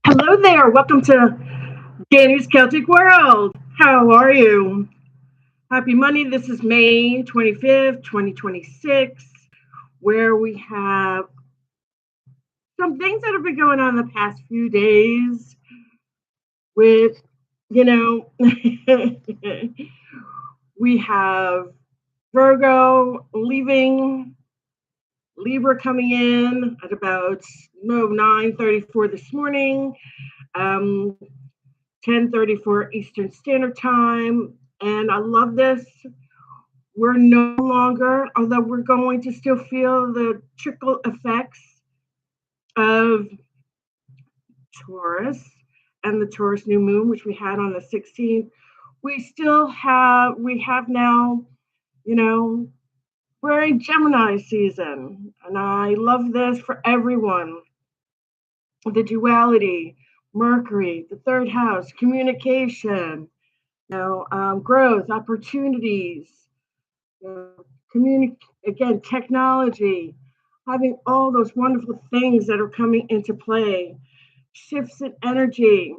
Hello there. Welcome to Danny's Celtic World. How are you? Happy Monday. This is May 25th, 2026, where we have some things that have been going on the past few days with, you know, we have Virgo leaving, Libra coming in at about 9:34 this morning. Um, 10:34 Eastern Standard Time. And I love this. We're no longer, although we're going to still feel the trickle effects of Taurus and the Taurus new moon, which we had on the 16th. We have now, you know, we're in Gemini season. And I love this for everyone. The duality, Mercury, the third house, communication, growth, opportunities, again, technology, having all those wonderful things that are coming into play, shifts in energy,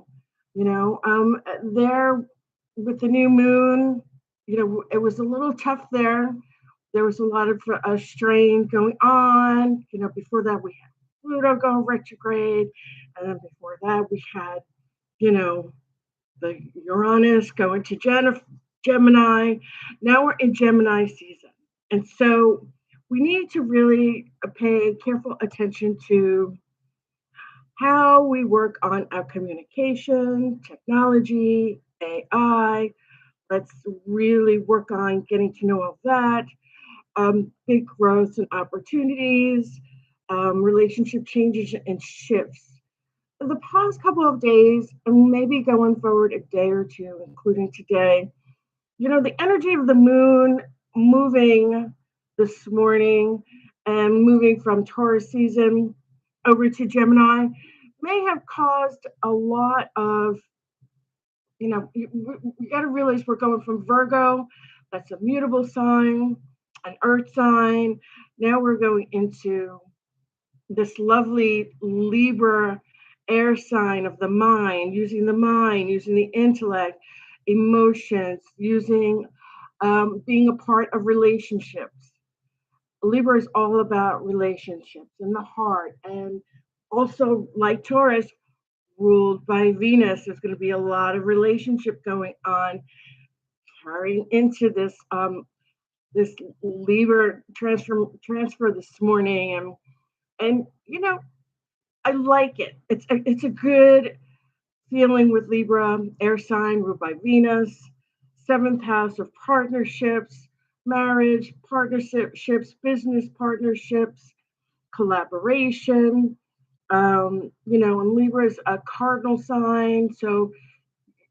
there with the new moon, it was a little tough there. There was a lot of strain going on. Before that we had Pluto go retrograde, and then before that we had, the Uranus going to Gemini. Now we're in Gemini season. And so we need to really pay careful attention to how we work on our communication, technology, AI. Let's really work on getting to know all that. Big growth and opportunities, relationship changes and shifts. The past couple of days, and maybe going forward a day or two, including today, the energy of the moon moving this morning and moving from Taurus season over to Gemini may have caused a lot of, you got to realize we're going from Virgo, that's a mutable sign, an earth sign. Now we're going into this lovely Libra air sign of the mind, using the intellect, emotions, using being a part of relationships. Libra is all about relationships in the heart, and also like Taurus, ruled by Venus. There's going to be a lot of relationship going on, carrying into this Libra transfer this morning, and I like it. It's a good feeling with Libra, air sign ruled by Venus, seventh house of partnerships, marriage, partnerships, business partnerships, collaboration. And Libra is a cardinal sign, so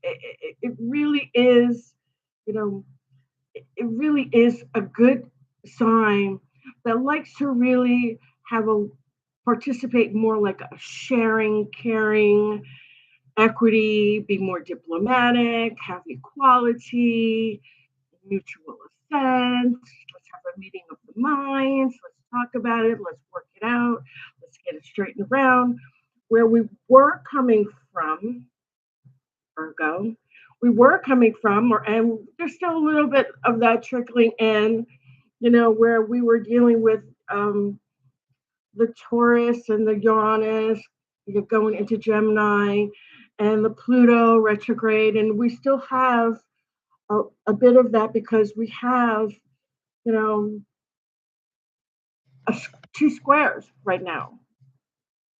it really is, it really is a good sign that likes to really have a participate more like a sharing, caring, equity, be more diplomatic, have equality, mutual assent. Let's have a meeting of the minds. Let's talk about it. Let's work it out. Let's get it straightened around. Where we were coming from, Virgo, and there's still a little bit of that trickling in, where we were dealing with the Taurus and the Uranus going into Gemini and the Pluto retrograde. And we still have a bit of that because we have, two squares right now.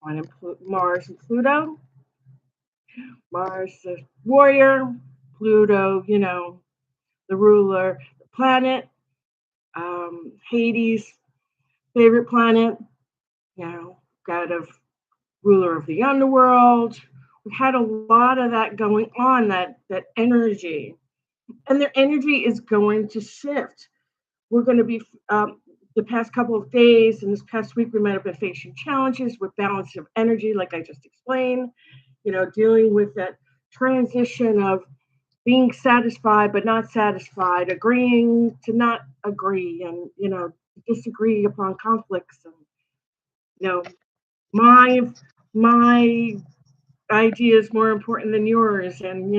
One in Mars and Pluto. Mars, the warrior, Pluto, the ruler, the planet, Hades, favorite planet, god of ruler of the underworld. We had a lot of that going on, that energy. And their energy is going to shift. We're going to be, the past couple of days and this past week, we might have been facing challenges with balance of energy, like I just explained, dealing with that transition of being satisfied but not satisfied, agreeing to not agree, and, disagree upon conflicts. And You know, my my idea is more important than yours, and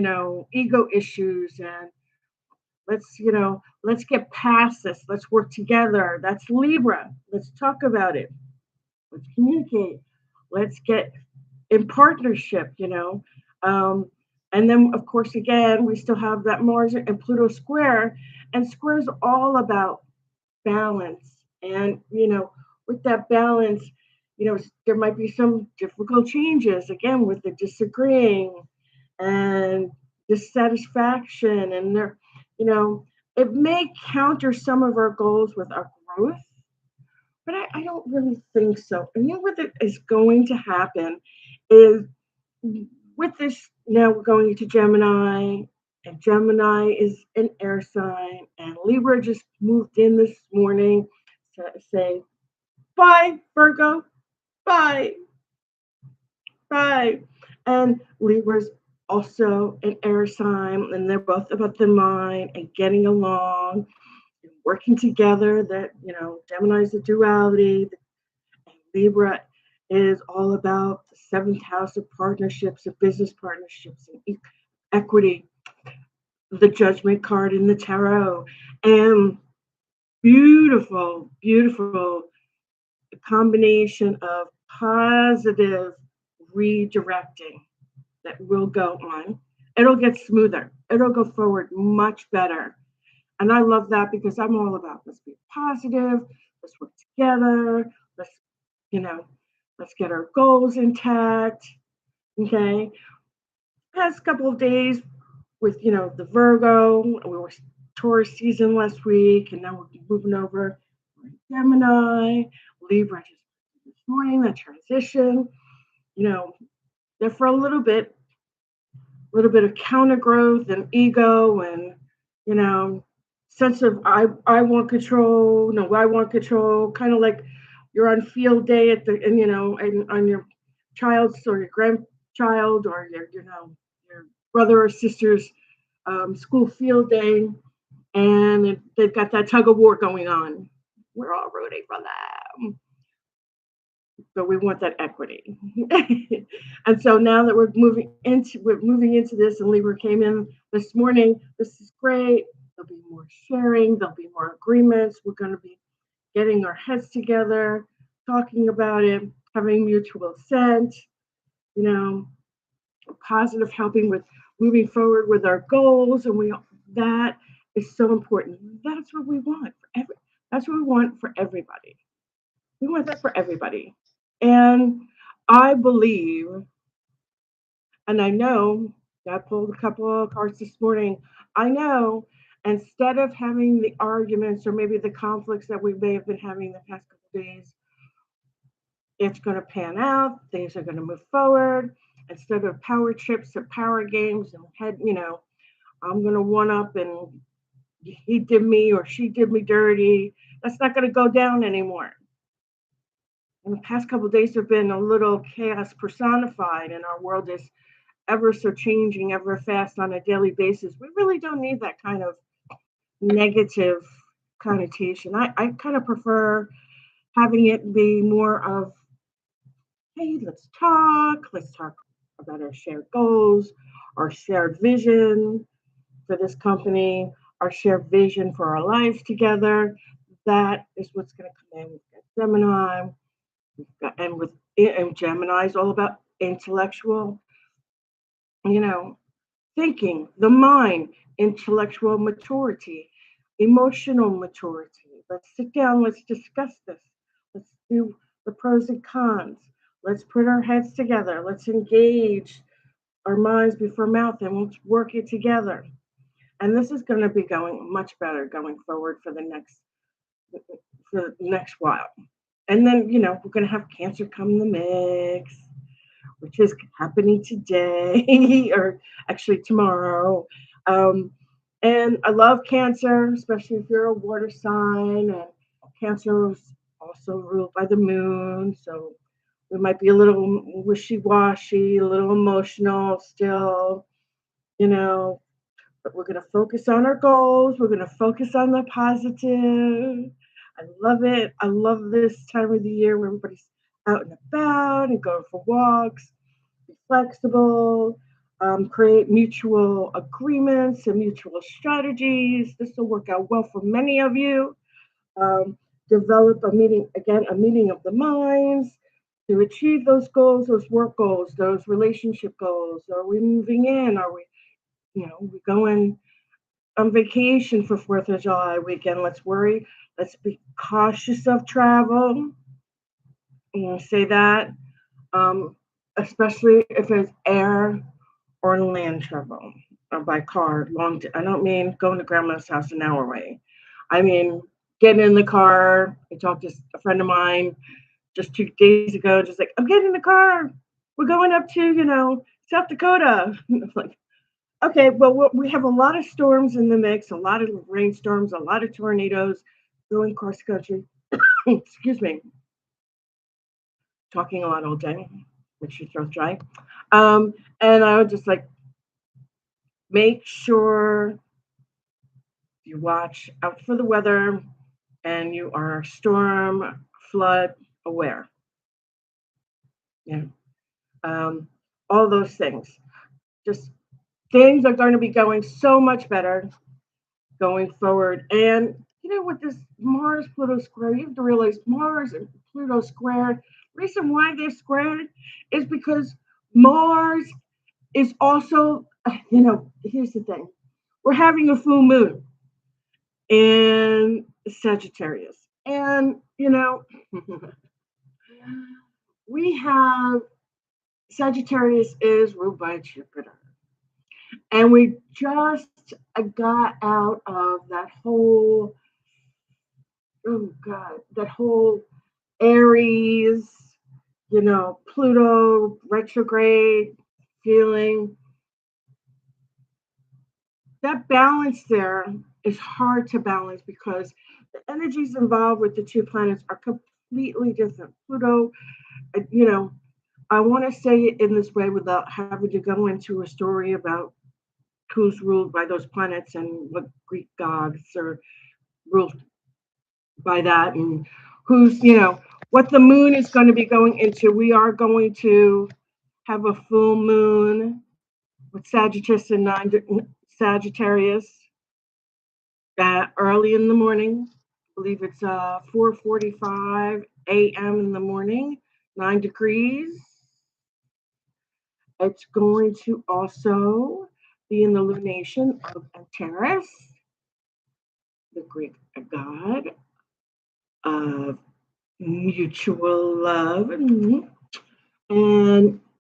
ego issues, and let's get past this. Let's work together. That's Libra. Let's talk about it. Let's communicate. Let's get in partnership. And then of course again we still have that Mars and Pluto square, and square is all about balance. And with that balance, there might be some difficult changes again with the disagreeing and dissatisfaction, and you know it may counter some of our goals with our growth, but I don't really think so. And what is going to happen is, with this, now we're going into Gemini, and Gemini is an air sign, and Libra just moved in this morning to say, bye, Virgo, bye, bye. And Libra's also an air sign, and they're both about the mind and getting along and working together. That, Gemini is a duality, and Libra is all about the seventh house of partnerships, of business partnerships, and equity, the judgment card in the tarot. And beautiful, beautiful combination of positive redirecting that will go on. It'll get smoother. It'll go forward much better. And I love that because I'm all about, let's be positive, let's work together, let's, you know, let's get our goals intact. Okay. Past couple of days with, the Virgo, we were Taurus season last week, and now we're moving over to Gemini, Libra just this morning, the transition, you know, there for a little bit of counter growth and ego, and you know sense of I want control. No, I want control, kind of like you're on field day at the and and on your child's or your grandchild or your brother or sister's school field day, and they've got that tug of war going on. We're all rooting for them, but we want that equity. And so now that we're moving into this, and Libra came in this morning. This is great. There'll be more sharing. There'll be more agreements. We're going to be getting our heads together, talking about it, having mutual assent. You know, positive helping with moving forward with our goals, and that is so important. That's what we want for every. That's what we want for everybody. We want that for everybody. And I believe, and I know, I pulled a couple of cards this morning. I know, instead of having the arguments or maybe the conflicts that we may have been having the past couple of days, it's going to pan out. Things are going to move forward. Instead of power trips or power games and I'm going to one up and he did me or she did me dirty. That's not going to go down anymore. In the past couple of days have been a little chaos personified, and our world is ever so changing, ever fast on a daily basis. We really don't need that kind of negative connotation. I kind of prefer having it be more of, hey, let's talk about our shared goals, our shared vision for this company, our shared vision for our lives together. That is what's going to come in with Gemini. And Gemini is all about intellectual, you know, thinking, the mind, intellectual maturity, emotional maturity. Let's sit down, let's discuss this. Let's do the pros and cons. Let's put our heads together. Let's engage our minds before mouth, and let's work it together. And this is going to be going much better going forward for the next while. And then, we're going to have Cancer come in the mix, which is happening today or actually tomorrow. Um, and I love Cancer, especially if you're a water sign. And Cancer is also ruled by the moon. So we might be a little wishy washy, a little emotional still, you know, but we're going to focus on our goals. We're going to focus on the positive. I love it. I love this time of the year where everybody's out and about and go for walks, be flexible, create mutual agreements and mutual strategies. This will work out well for many of you. Um, Develop a meeting of the minds to achieve those goals, those work goals, those relationship goals. Are we moving in? Are we, we going on vacation for 4th of July weekend? Let's be cautious of travel. Say that, um, especially if it's air or land travel or by car. I don't mean going to grandma's house an hour away. I mean getting in the car. I talked to a friend of mine just 2 days ago, just like, I'm getting in the car. We're going up to, South Dakota. It's like, okay, well, we have a lot of storms in the mix, a lot of rainstorms, a lot of tornadoes going cross country. Excuse me, talking a lot all day, makes your throat dry. And I would just like make sure you watch out for the weather and you are storm, flood aware. Yeah. Um, all those things. Just things are going to be going so much better going forward. And with this Mars Pluto square, you have to realize Mars and Pluto square. Reason why they're squared is because Mars is also, here's the thing: we're having a full moon in Sagittarius, and we have Sagittarius is ruled by Jupiter. And we just got out of that whole, oh God, that whole Aries, Pluto retrograde feeling. That balance there is hard to balance because the energies involved with the two planets are completely different. Pluto, you know, I want to say it in this way without having to go into a story about who's ruled by those planets and what Greek gods are ruled by that, and what the moon is going to be going into. We are going to have a full moon with Sagittarius and Sagittarius early in the morning. I believe it's 4:45 a.m. in the morning, 9 degrees. It's going to also be in the lunation of Antares, the Greek god of mutual love. And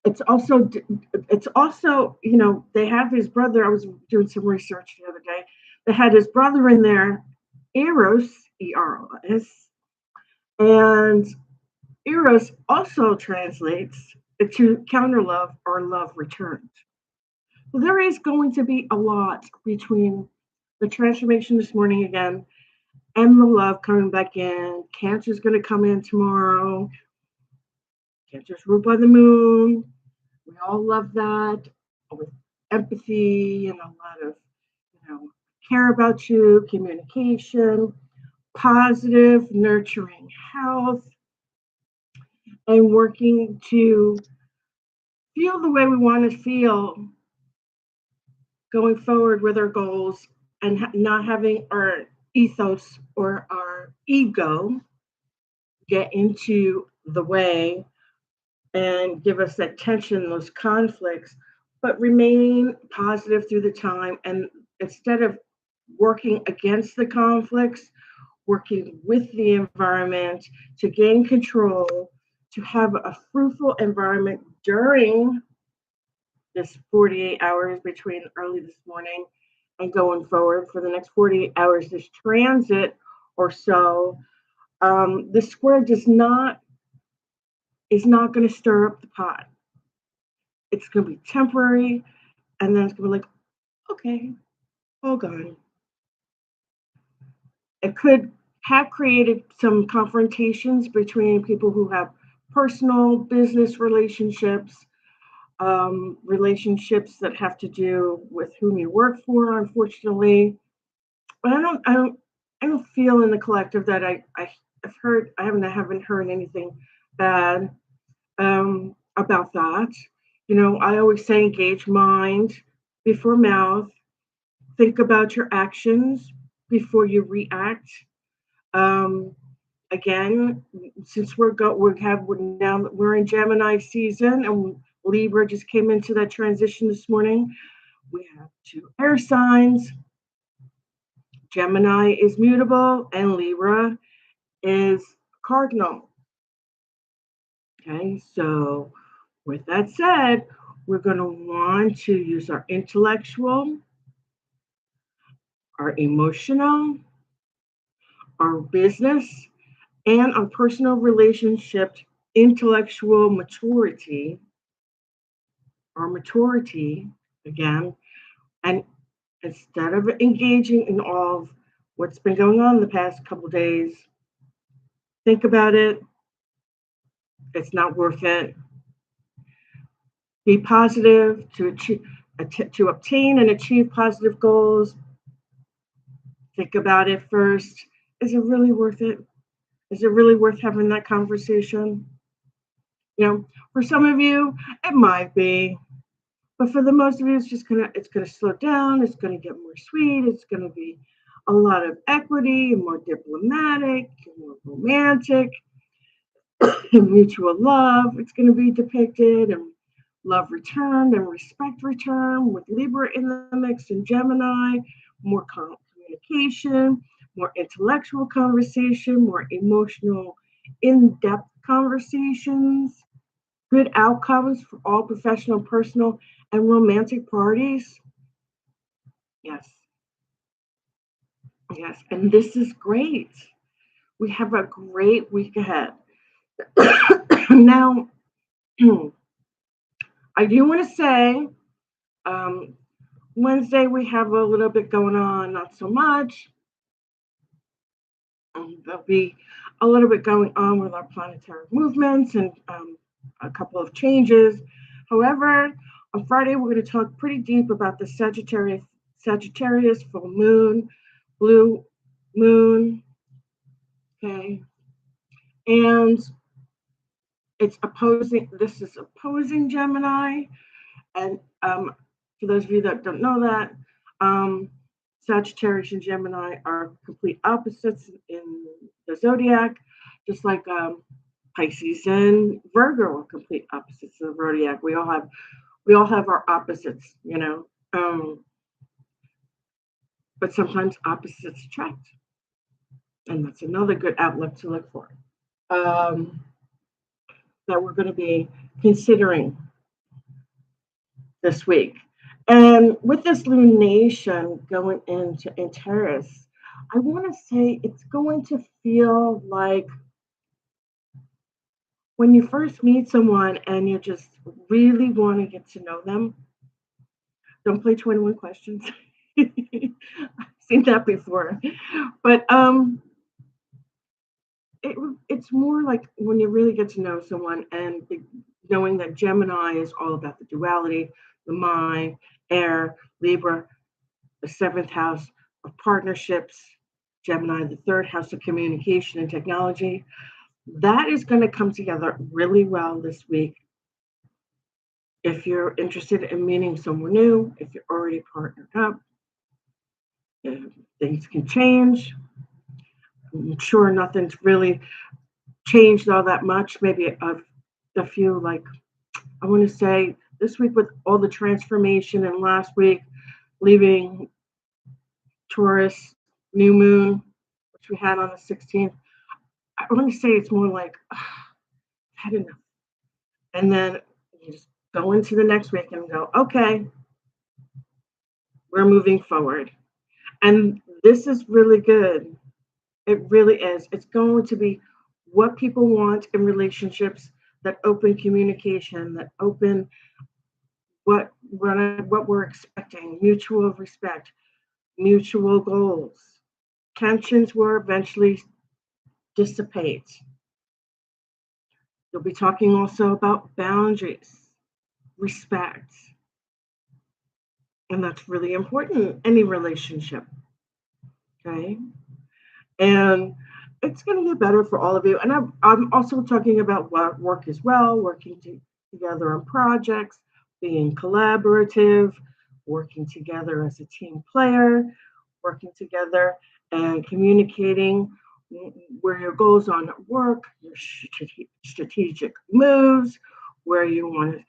it's also they have his brother. I was doing some research the other day. They had his brother in there, Eros, Eros, and Eros also translates to counter love or love returned. So there is going to be a lot between the transformation this morning again and the love coming back in. Cancer's going to come in tomorrow. Cancer's ruled by the moon. We all love that with empathy and a lot of, care about you, communication, positive, nurturing health, and working to feel the way we want to feel going forward with our goals and not having our ethos or our ego get into the way and give us that tension, those conflicts, but remain positive through the time. And instead of working against the conflicts, working with the environment to gain control, to have a fruitful environment during this 48 hours between early this morning and going forward for the next 48 hours, this transit or so. The square is not going to stir up the pot. It's going to be temporary, and then it's going to be like, okay, all gone. It could have created some confrontations between people who have personal business relationships that have to do with whom you work for, unfortunately. But I don't feel in the collective that I haven't heard anything bad about that. I always say engage mind before mouth. Think about your actions before you react. Um, Again, since we're in Gemini season, and Libra just came into that transition this morning. We have two air signs. Gemini is mutable, and Libra is cardinal. Okay, so with that said, we're going to want to use our intellectual, our emotional, our business, and our personal relationship intellectual maturity, our maturity again, and instead of engaging in all of what's been going on the past couple days, think about it. It's not worth it. Be positive to obtain and achieve positive goals. Think about it first. Is it really worth it? Is it really worth having that conversation? For some of you, it might be, but for the most of you, it's gonna slow down. It's gonna get more sweet. It's gonna be a lot of equity, and more diplomatic, and more romantic, and mutual love. It's gonna be depicted, and love returned and respect returned with Libra in the mix and Gemini. More communication, more intellectual conversation, more emotional, in-depth conversations. Good outcomes for all professional, personal, and romantic parties. Yes, yes, and this is great. We have a great week ahead. Now, I do want to say um, Wednesday we have a little bit going on, not so much. There'll be a little bit going on with our planetary movements and a couple of changes. However, on Friday we're going to talk pretty deep about the Sagittarius full moon, blue moon. Okay, and This is opposing Gemini, and for those of you that don't know that, Sagittarius and Gemini are complete opposites in the zodiac, just like Pisces and Virgo are complete opposites in the zodiac. We all have our opposites, but sometimes opposites attract, and that's another good outlook to look for. That we're going to be considering this week. And with this lunation going into Antares, I want to say it's going to feel like when you first meet someone and you just really want to get to know them. Don't play 21 questions. I've seen that before. But it's more like when you really get to know someone and knowing that Gemini is all about the duality, the mind, air, Libra, the seventh house of partnerships, Gemini, the third house of communication and technology. That is going to come together really well this week. If you're interested in meeting someone new, if you're already partnered up, things can change. I'm sure nothing's really changed all that much. Maybe a few, like, I want to say this week with all the transformation, and last week leaving Taurus, new moon, which we had on the 16th. I want to say it's more like, I had enough. And then you just go into the next week and go, okay, we're moving forward. And this is really good. It really is. It's going to be what people want in relationships, that open communication, that open what we're expecting, mutual respect, mutual goals. Tensions will eventually dissipate. You'll be talking also about boundaries, respect, and that's really important in any relationship. Okay, and it's going to get better for all of you. And I'm also talking about work as well, working together on projects, being collaborative, working together as a team player, working together and communicating where your goals on at work, your strategic moves, where you want to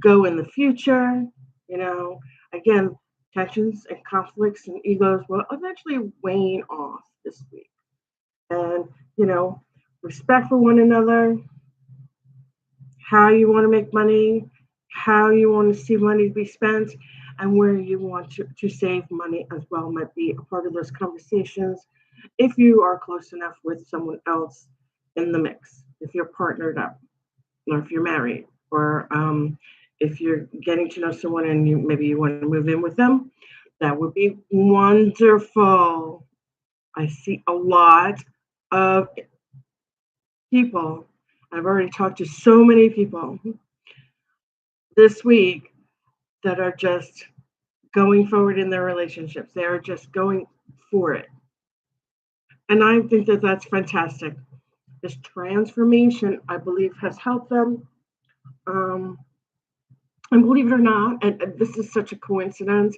go in the future. You know, again, tensions and conflicts and egos will eventually wane off this week. And, you know, respect for one another, how you want to make money, how you want to see money be spent, and where you want to save money as well might be a part of those conversations if you are close enough with someone else in the mix, if you're partnered up, or if you're married, or if you're getting to know someone and maybe you want to move in with them, that would be wonderful. I see a lot of people. I've already talked to so many people this week that are just going forward in their relationships. They are just going for it. And I think that that's fantastic. This transformation, I believe, has helped them. Um, and believe it or not, and this is such a coincidence,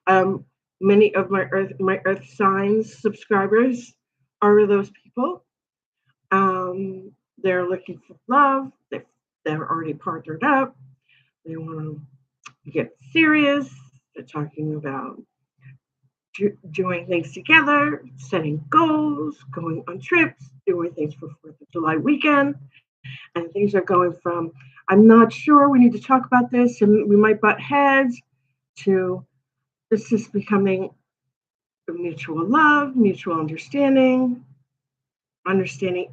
um, many of my Earth signs subscribers are those people. They're looking for love. They're already partnered up. They want to get serious. They're talking about doing things together, setting goals, going on trips, doing things for 4th of July weekend. And things are going from, I'm not sure, we need to talk about this, and we might butt heads, to this is becoming a mutual love, mutual understanding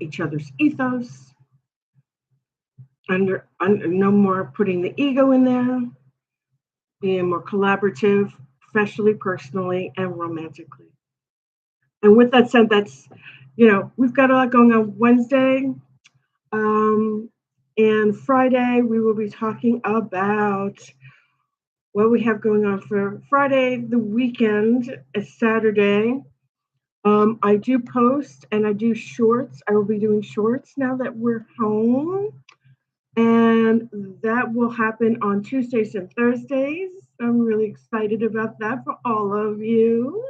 each other's ethos, no more putting the ego in there, being more collaborative, professionally, personally, and romantically. And with that said, we've got a lot going on Wednesday. And Friday, we will be talking about what we have going on for Friday. The weekend is Saturday. I do post and I do shorts. I will be doing shorts now that we're home. And that will happen on Tuesdays and Thursdays. I'm really excited about that for all of you.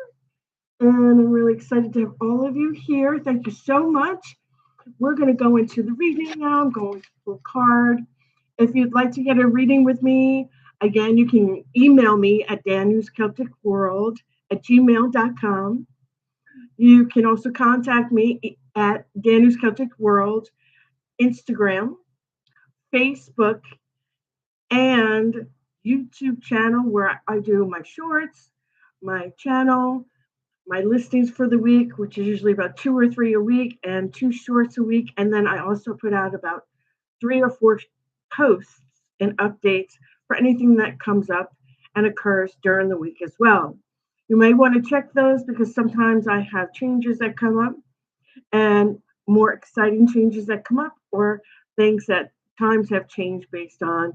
And I'm really excited to have all of you here. Thank you so much. We're going to go into the reading now. I'm going to pull a card. If you'd like to get a reading with me, again, you can email me at danuscelticworld@gmail.com. You can also contact me at Danus Celtic World, Instagram, Facebook, and YouTube channel where I do my shorts, my channel, my listings for the week, which is usually about 2 or 3 a week, and 2 shorts a week. And then I also put out about 3 or 4 posts and updates for anything that comes up and occurs during the week as well. You may want to check those because sometimes I have changes that come up and more exciting changes that come up, or things that times have changed based on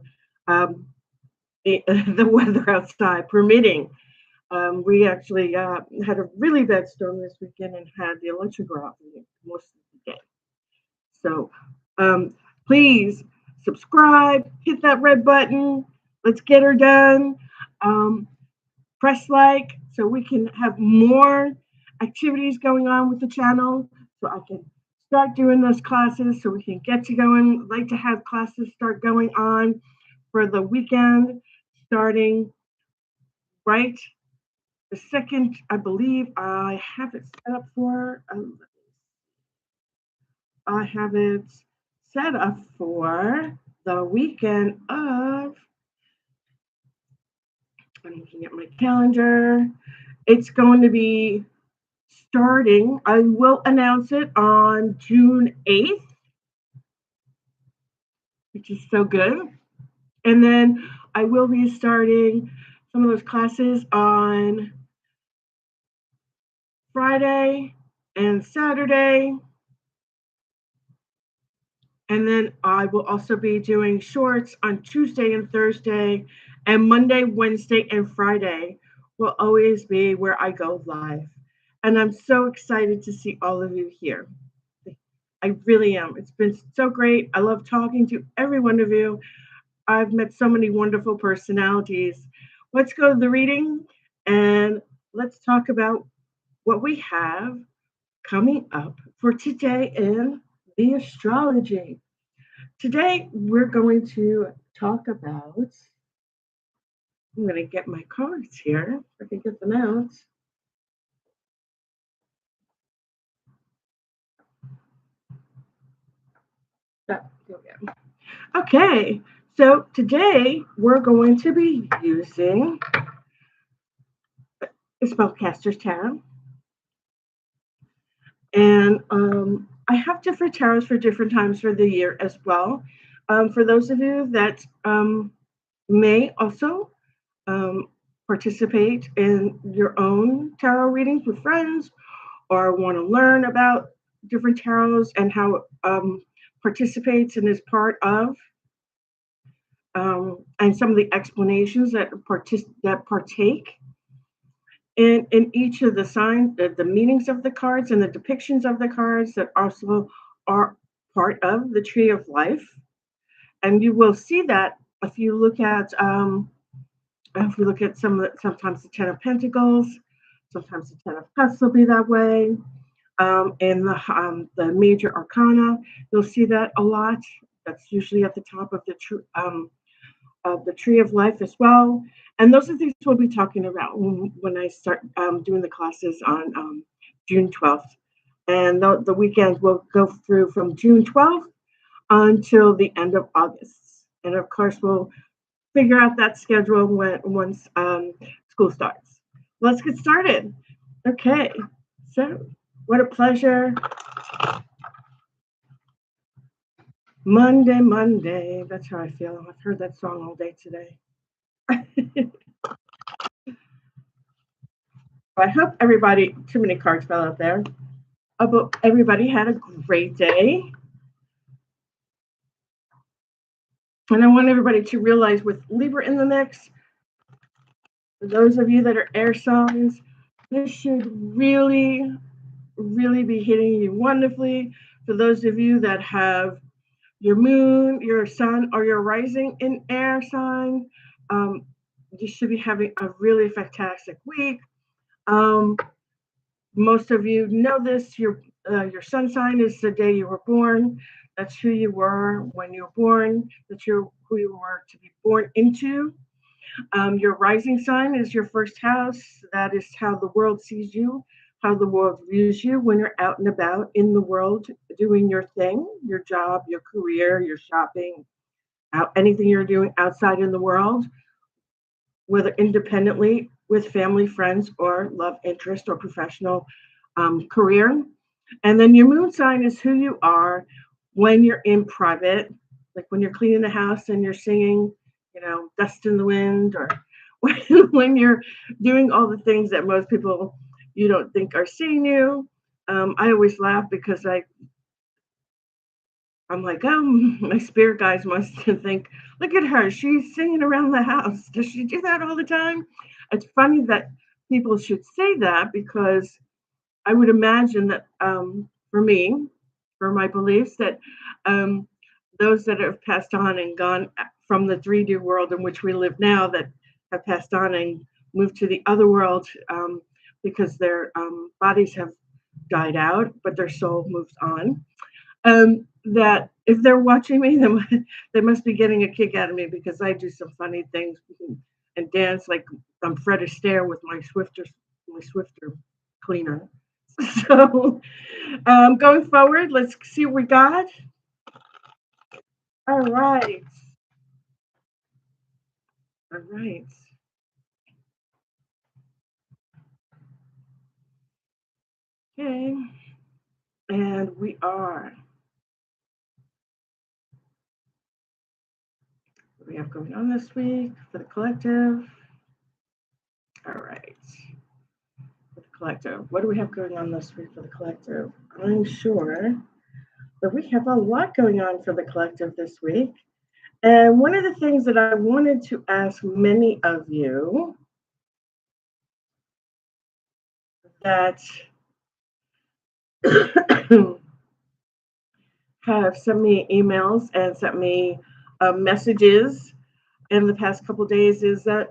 the weather outside permitting. We actually had a really bad storm this weekend and had the electric go out most of the day. So please subscribe, hit that red button. Let's get her done. Press like so we can have more activities going on with the channel, so I can start doing those classes so we can get to going. I'd like to have classes start going on for the weekend, starting right the second, I believe I have it set up for. I have it set up for the weekend of. I'm looking at my calendar. It's going to be starting. I will announce it on June 8th, which is so good. And then I will be starting some of those classes on Friday and Saturday. And then I will also be doing shorts on Tuesday and Thursday, and Monday, Wednesday, and Friday will always be where I go live. And I'm so excited to see all of you here. I really am. It's been so great. I love talking to every one of you. I've met so many wonderful personalities. Let's go to the reading and let's talk about what we have coming up for today in the astrology. Today, we're going to talk about, I'm going to get my cards here. If I can get them out. There we go. Okay, so today we're going to be using the Spellcaster's Tarot. And I have different tarots for different times for the year as well. For those of you that may also participate in your own tarot readings with friends or want to learn about different tarots and how it participates and is part of, and some of the explanations that partake in each of the signs, the meanings of the cards and the depictions of the cards that also are part of the tree of life. And you will see that if you look at sometimes the Ten of Pentacles, sometimes the Ten of Cups will be that way. In the major arcana, you'll see that a lot. That's usually at the top of the tree of life as well. And those are things we'll be talking about when I start doing the classes on June 12th. And the weekend will go through from June 12th until the end of August. And of course, we'll figure out that schedule once school starts. Let's get started. Okay, so what a pleasure. Monday, Monday. That's how I feel. I've heard that song all day today. I hope everybody, too many cards fell out there. I hope everybody had a great day. And I want everybody to realize with Libra in the mix, for those of you that are air signs, this should really, really be hitting you wonderfully. For those of you that have your moon, your sun, or your rising in air sign, you should be having a really fantastic week. Most of you know this. Your sun sign is the day you were born. That's who you were when you were born. That's who you were to be born into. Your rising sign is your first house. That is how the world sees you, how the world views you when you're out and about in the world doing your thing, your job, your career, your shopping, anything you're doing outside in the world, whether independently with family, friends, or love interest or professional career. And then your moon sign is who you are when you're in private, like when you're cleaning the house and you're singing, Dust in the Wind, or when you're doing all the things that most people you don't think are seeing you. I always laugh because I'm like, oh, my spirit guides must think, look at her, she's singing around the house. Does she do that all the time? It's funny that people should say that because I would imagine that for me, for my beliefs, that those that have passed on and gone from the 3D world in which we live now, that have passed on and moved to the other world because their bodies have died out, but their soul moves on. That if they're watching me, they must be getting a kick out of me because I do some funny things and dance like I'm Fred Astaire with my Swifter cleaner. So going forward, let's see what we got. All right. All right. Okay. And we are. What do we have going on this week for the collective? All right. For the collective. What do we have going on this week for the collective? I'm sure that we have a lot going on for the collective this week. And one of the things that I wanted to ask many of you that have sent me emails and sent me messages in the past couple of days is that,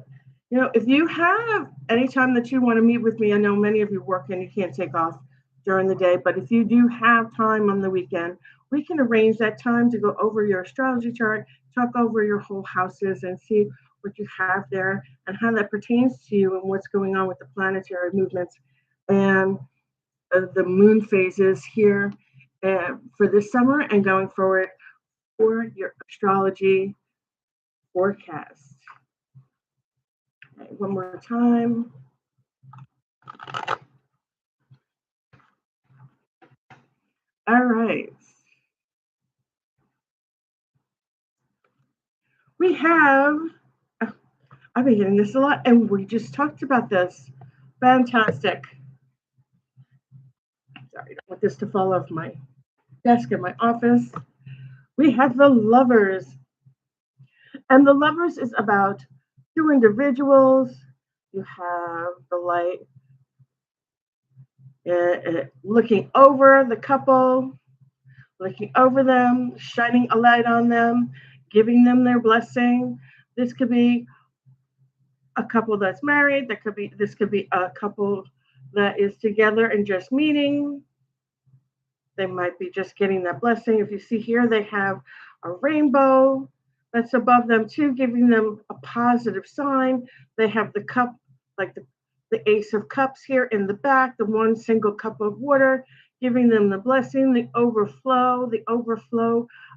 if you have any time that you want to meet with me, I know many of you work and you can't take off during the day, but if you do have time on the weekend, we can arrange that time to go over your astrology chart, talk over your whole houses, and see what you have there and how that pertains to you and what's going on with the planetary movements and the moon phases here for this summer and going forward for your astrology forecast. Okay, one more time. All right. We have, I've been getting this a lot, and we just talked about this. Fantastic. Sorry, I don't want this to fall off my desk in my office. We have the lovers. And the lovers is about two individuals. You have the light looking over the couple, looking over them, shining a light on them, giving them their blessing. This could be a couple that's married. This could be a couple that is together and just meeting. They might be just getting that blessing. If you see here, they have a rainbow that's above them too, giving them a positive sign. They have the cup, like the Ace of Cups here in the back, the one single cup of water, giving them the blessing, the overflow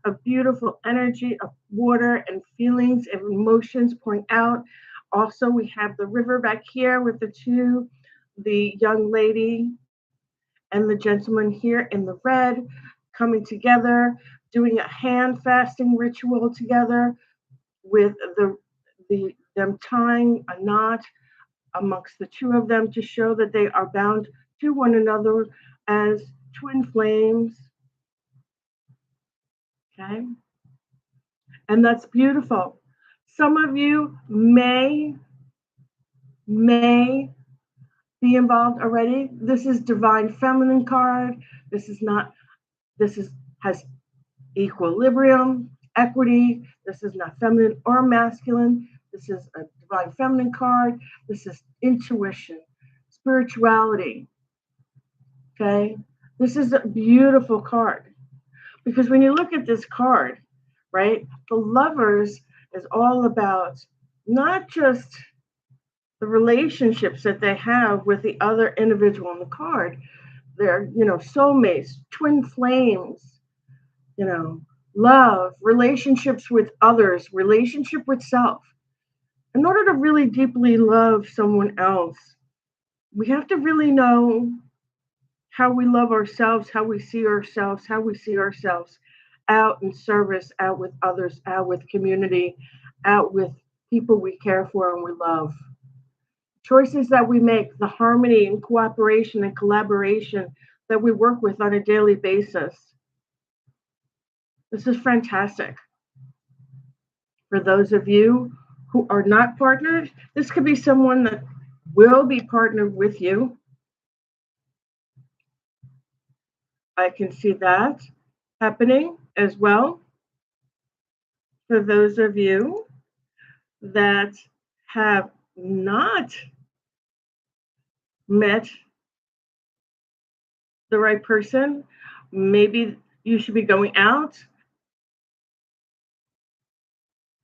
of beautiful energy of water and feelings and emotions pouring out. Also, we have the river back here with the young lady and the gentleman here in the red coming together, doing a hand fasting ritual together with them tying a knot amongst the two of them to show that they are bound to one another as twin flames. Okay. And that's beautiful. Some of you may be involved already. This is divine feminine card. This is not, this is has equilibrium, equity. This is not feminine or masculine. This is a divine feminine card. This is intuition, spirituality. Okay. This is a beautiful card because when you look at this card, right, the lovers is all about not just the relationships that they have with the other individual on the card. They're, soulmates, twin flames, love, relationships with others, relationship with self. In order to really deeply love someone else, we have to really know how we love ourselves, how we see ourselves, out in service, out with others, out with community, out with people we care for and we love. Choices that we make, the harmony and cooperation and collaboration that we work with on a daily basis. This is fantastic. For those of you who are not partnered, this could be someone that will be partnered with you. I can see that happening as well. For those of you that have not met the right person, maybe you should be going out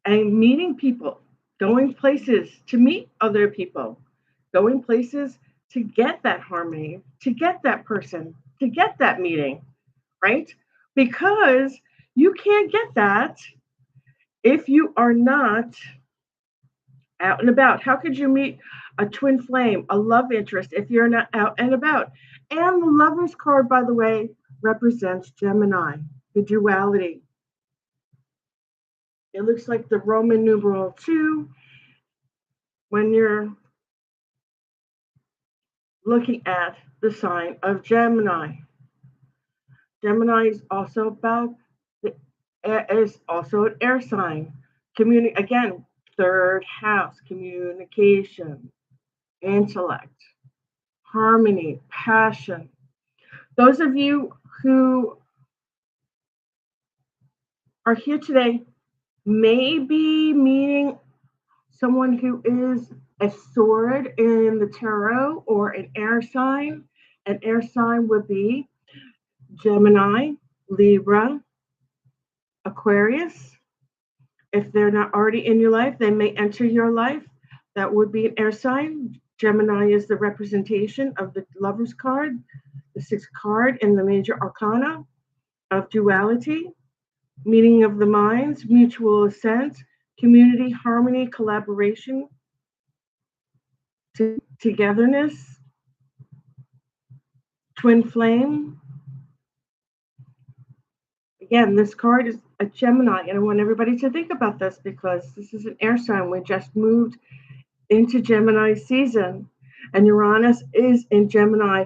and meeting people, going places to meet other people, going places to get that harmony, to get that person, to get that meeting, right? Because you can't get that if you are not out and about. How could you meet a twin flame, a love interest, if you're not out and about? And the Lover's card, by the way, represents Gemini, the duality. It looks like the Roman numeral 2 when you're looking at the sign of Gemini. Gemini is also about is also an air sign. Again, third house, communication, intellect, harmony, passion. Those of you who are here today may be meaning someone who is a sword in the tarot or an air sign. An air sign would be Gemini, Libra, Aquarius. If they're not already in your life, they may enter your life. That would be an air sign. Gemini is the representation of the Lover's card, the sixth card in the major arcana of duality, meeting of the minds, mutual assent, community, harmony, collaboration, togetherness, twin flame. Again, this card is a Gemini, and I want everybody to think about this because this is an air sign. We just moved into Gemini season, and Uranus is in Gemini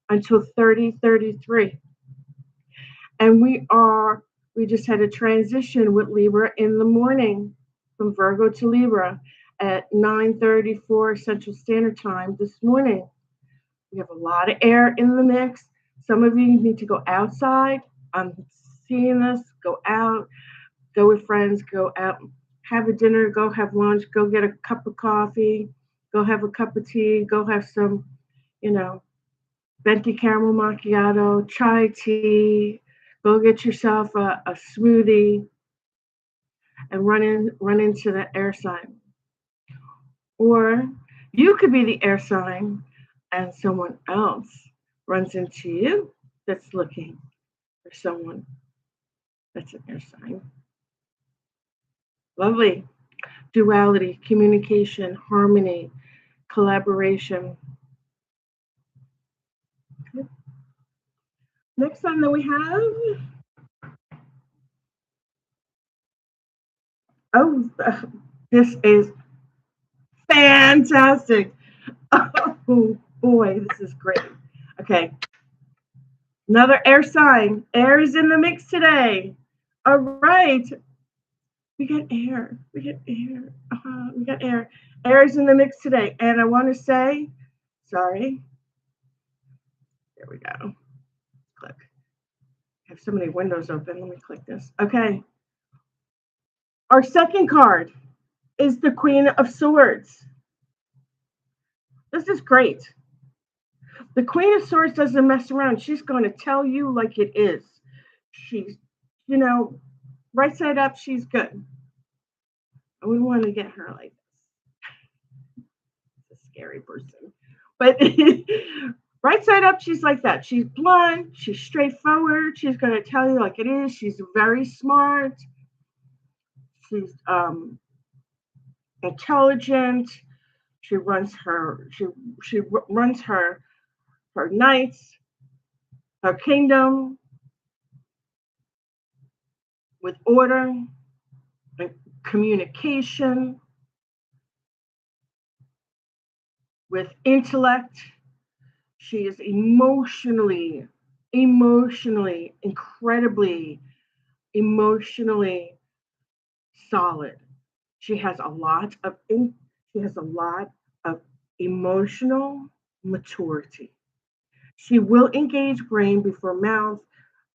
until 3033. And we just had a transition with Libra in the morning from Virgo to Libra at 9:34 Central Standard Time this morning. We have a lot of air in the mix. Some of you need to go outside. I'm seeing this. Go out, go with friends, go out, have a dinner, go have lunch, go get a cup of coffee, go have a cup of tea, go have some, venti caramel macchiato, chai tea, go get yourself a smoothie and run into the air sign. Or you could be the air sign and someone else runs into you that's looking for someone that's an air sign. Lovely. Duality, communication, harmony, collaboration. Next sign that we have. Oh, this is fantastic. Oh boy, this is great. Okay. Another air sign. Air is in the mix today. All right. We got air. We got air. We got air. Air is in the mix today. And I want to say, sorry. There we go. Click. I have so many windows open. Let me click this. Okay. Our second card is the Queen of Swords. This is great. The Queen of Swords doesn't mess around. She's going to tell you like it is. She's, right side up, she's good. I wouldn't want to get her like this. It's a scary person. But right side up, she's like that. She's blunt. She's straightforward. She's going to tell you like it is. She's very smart. She's intelligent. She runs her knights, her kingdom with order and communication, with intellect. She is emotionally, incredibly emotionally solid. She has a lot of emotional maturity. She will engage brain before mouth.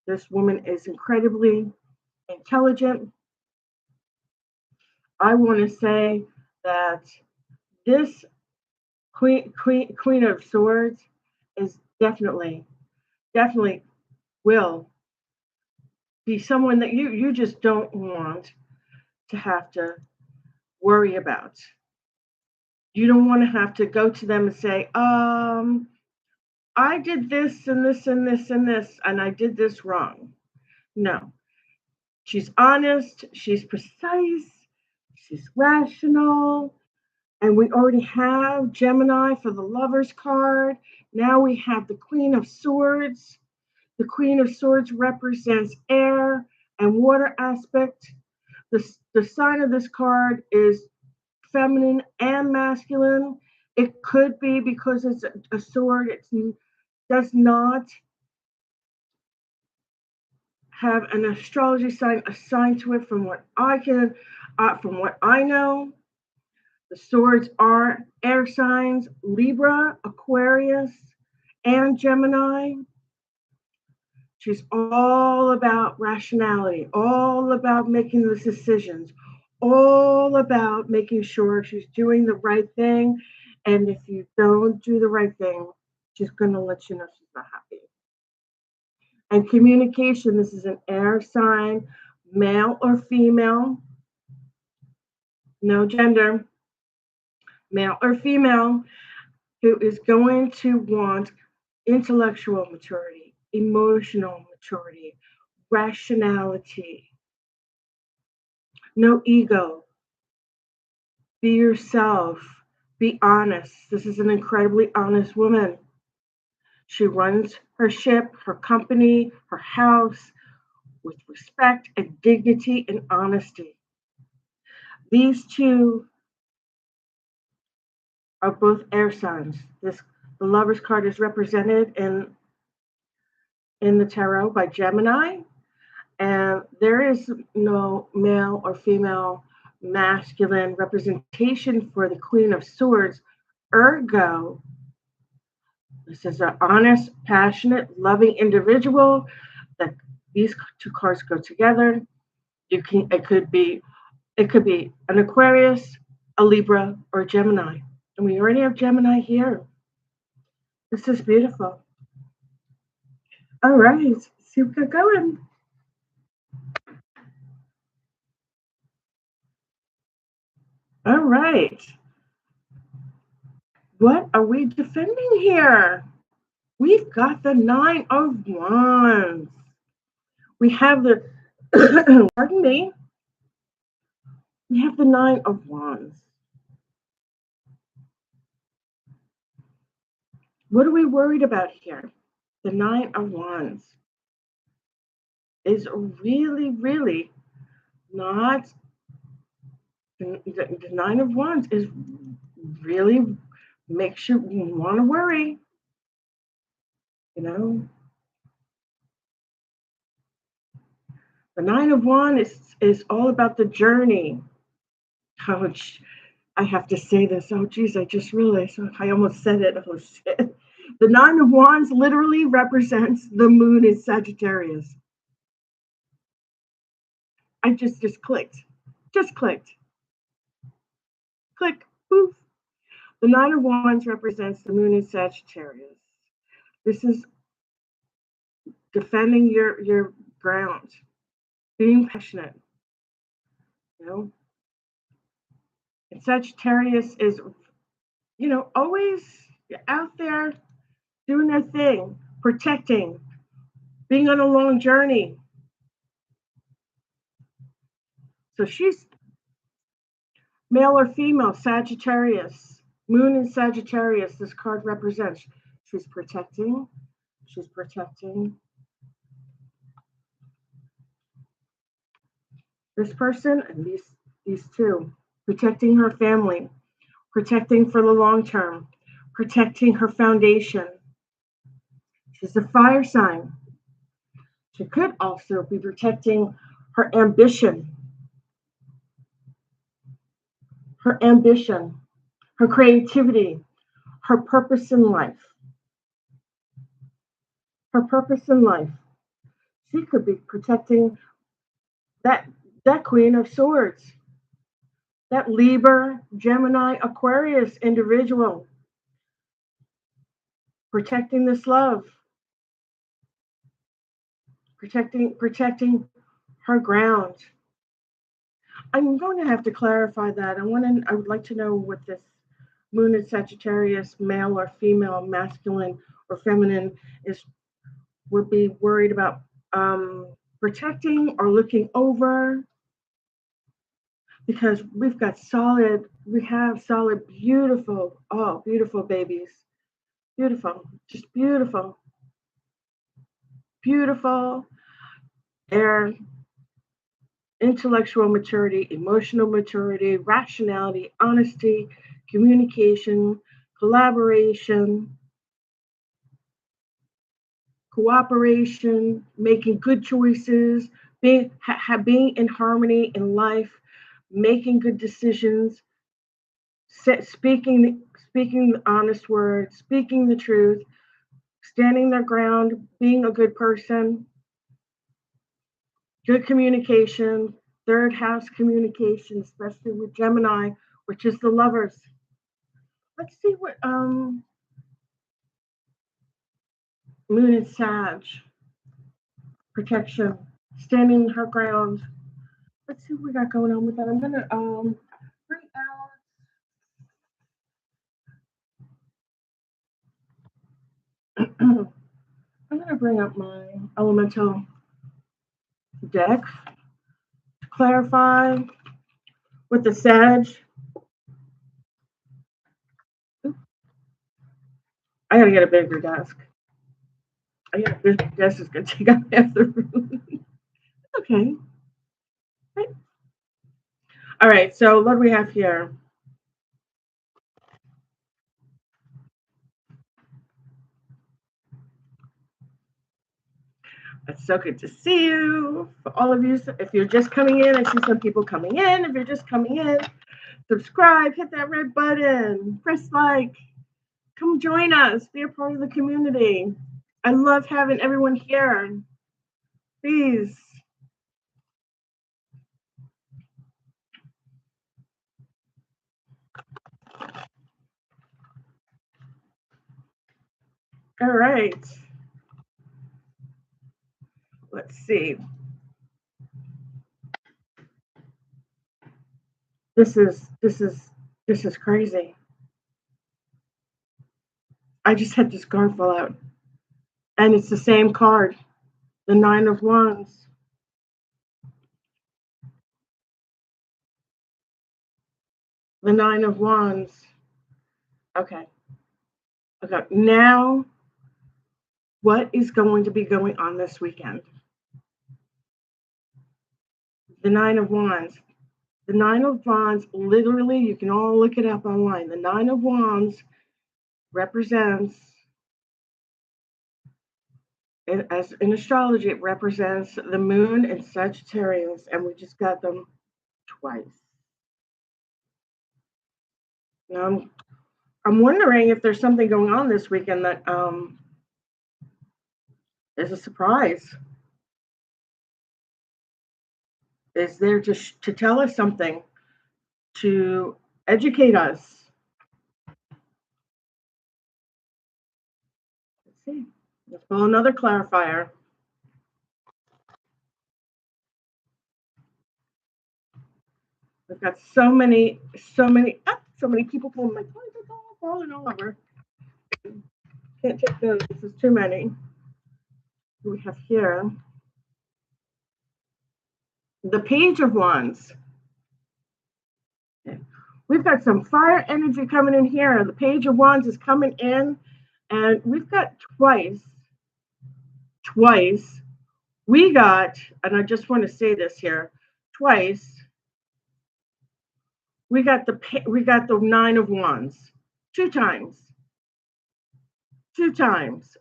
This woman is incredibly intelligent. I want to say that this Queen of Swords is definitely will be someone that you just don't want to have to worry about. You don't want to have to go to them and say, I did this and this and this and this, and I did this wrong. No. She's honest, she's precise, she's rational, and we already have Gemini for the Lover's card. Now we have the Queen of Swords. The Queen of Swords represents air and water aspect. The sign of this card is feminine and masculine. It could be because it's a sword. It does not have an astrology sign assigned to it. From what I know, the swords are air signs: Libra, Aquarius, and Gemini. She's all about rationality, all about making the decisions, all about making sure she's doing the right thing. And if you don't do the right thing, she's going to let you know she's not happy. And communication, this is an air sign, male or female, no gender, male or female, who is going to want intellectual maturity, emotional maturity, rationality, no ego, be yourself, be honest. This is an incredibly honest woman. She runs her ship, her company, her house with respect and dignity and honesty. These two are both air signs. The Lover's card is represented in the tarot by Gemini, and there is no male or female masculine representation for the Queen of Swords. Ergo, this is an honest, passionate, loving individual that these two cards go together. It could be an Aquarius, a Libra, or a Gemini. And we already have Gemini here. This is beautiful. All right, let's see what got going. All right. What are we defending here? We've got the Nine of Wands. We have the, pardon me, we have the Nine of Wands. What are we worried about here? The Nine of Wands is really, really not, the Nine of Wands is really makes you want to worry, you know. The Nine of Wands is all about the journey. Ouch. I have to say this. Oh, geez, I just realized I almost said it. Oh, shit. The Nine of Wands literally represents the moon in Sagittarius. I just clicked. Just clicked. Click. Poof. The Nine of Wands represents the moon in Sagittarius. This is defending your ground, being passionate, you know. And Sagittarius is, you know, always out there doing their thing, protecting, being on a long journey. So she's male or female, Sagittarius, moon in Sagittarius, this card represents. She's protecting this person and these two, protecting her family, protecting for the long term, protecting her foundation. She's a fire sign. She could also be protecting her ambition, her creativity, her purpose in life. Her purpose in life. She could be protecting that Queen of Swords, that Libra, Gemini, Aquarius individual, protecting this love, protecting her ground. I'm going to have to clarify that. I would like to know what this moon in Sagittarius, male or female, masculine or feminine, would be worried about protecting or looking over, because we have solid, beautiful babies. Beautiful, just beautiful. Their intellectual maturity, emotional maturity, rationality, honesty, communication, collaboration, cooperation, making good choices, being in harmony in life, making good decisions, speaking the honest words, speaking the truth, standing their ground, being a good person. good communication, third house communication, especially with Gemini, which is the lovers. Let's see what Moon and Sag, protection, standing her ground. Let's see what we got going on with that. I'm gonna bring out I'm gonna bring up my elemental deck to clarify with the Sag. I gotta get a bigger desk. I got a bigger desk is gonna take up half the room. Okay. Right. All right, so what do we have here? It's so good to see you. For all of you, if you're just coming in, I see some people coming in. If you're just coming in, subscribe, hit that red button, press like, come join us, be a part of the community. I love having everyone here. Please. All right. Let's see. This is crazy. I just had this card fall out, and it's the same card, the Nine of Wands. The Nine of Wands. Okay. Okay. Now, what is going to be going on this weekend? The Nine of Wands. The Nine of Wands, literally, you can all look it up online. The Nine of Wands represents, as in astrology, it represents the moon and Sagittarius, and we just got them twice. Now, I'm wondering if there's something going on this weekend that is a surprise. Is there to tell us something, to educate us? Let's see. Let's pull another clarifier. We've got so many people pulling my cards. It's all falling over. Can't take those. This is too many. We have here the Page of Wands. We've got some fire energy coming in here. The Page of Wands is coming in, and we've got twice. We got, and I just want to say this here, twice. We got the Nine of Wands, two times.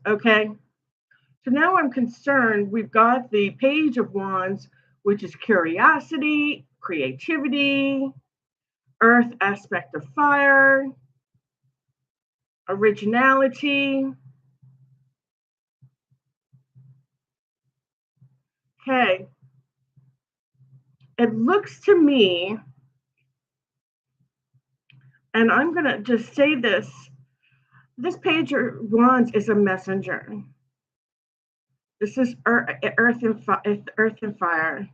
Okay. So now I'm concerned. We've got the Page of Wands, which is curiosity, creativity, earth aspect of fire, originality. Okay. It looks to me, and I'm going to just say this Page of Wands is a messenger. This is earth and fire.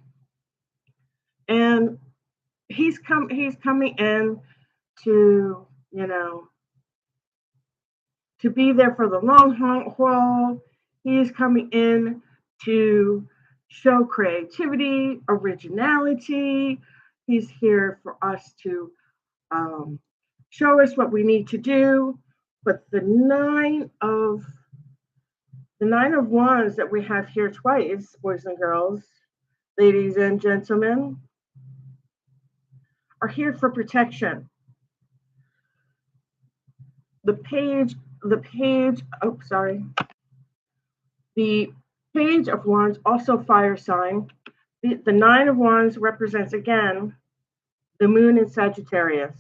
And he's coming in to, to be there for the long haul. He's coming in to show creativity, originality. He's here for us to show us what we need to do. But the Nine of Wands that we have here twice, boys and girls, ladies and gentlemen, are here for protection. The Page of Wands, also fire sign. The Nine of Wands represents, again, the moon in Sagittarius.